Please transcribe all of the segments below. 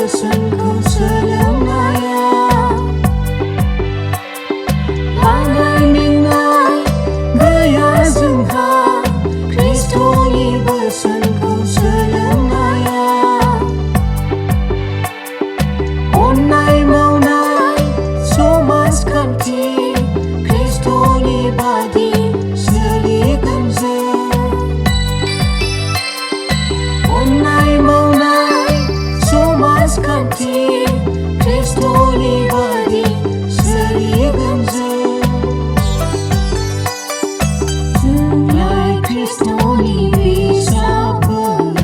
बोसोनखौ सोलोंनाया बानाय मेंनाय गैया जोंहा ख्रीष्टनि बोसोनखौ सोलोंनाया अननाय मावनाय समाजखान्थि ख्रीष्टनि बादि सोलिगोन जों अननाय मावनाय समाजखान्थि ख्रीष्टनि बादि सोलिगोन जोंलाय ख्रीष्टनि फिसाफोर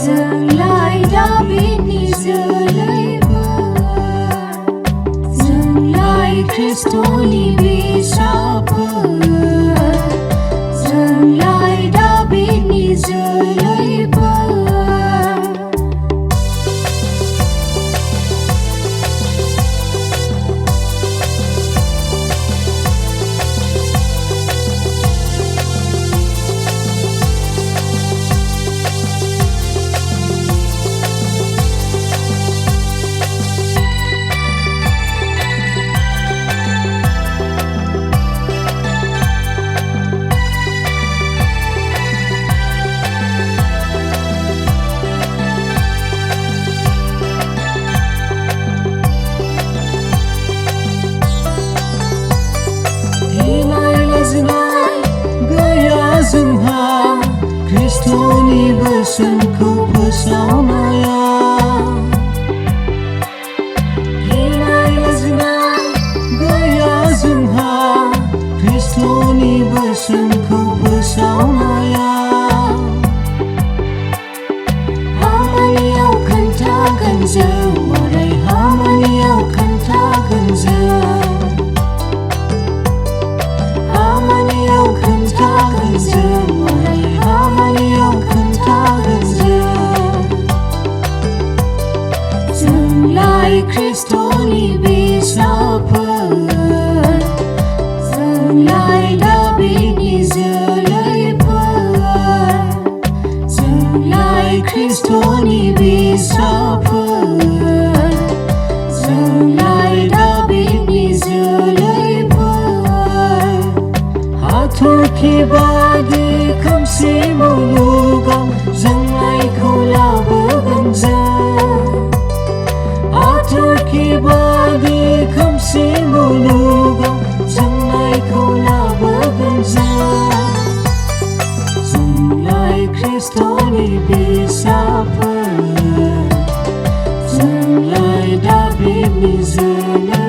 जोंलाय दाबिदनि जोलैफोर जोंलाय ख्रीष्टनि फिसाफोर जोंलाय दाबिदनि जोलैफोर जोंहा ख्रीष्टनि बोसोनखौ फोसावनाया गिनाय लाजिनाय गैया जोंहा ख्रीष्टनि बोसोनखौ फोसावनाया खामानियाव खोन्थागोन जों अराय खामानियाव खोन्थागोन जों खामानियाव खोन्थागोन जों अराय खामानियाव खोन्थागोन जोंलाय ख्रीष्टनि फिसाफोर जोंलाय दाबिदनि जोलैफोर जोंलाय ख्रीष्टनि फिसाफोर जोंलाय दाबिदनि जोलैफोर हाथरखि बादि खोमसि मुलुगाव जोंलायखौ लाबोगोन जों हाथरखि बादि खोमसि मुलुगाव जोंलायखौ लाबोगोन जोंलाय ख्रीष्टनि फिसाफोर जोंलाय दाबिदनि जोलै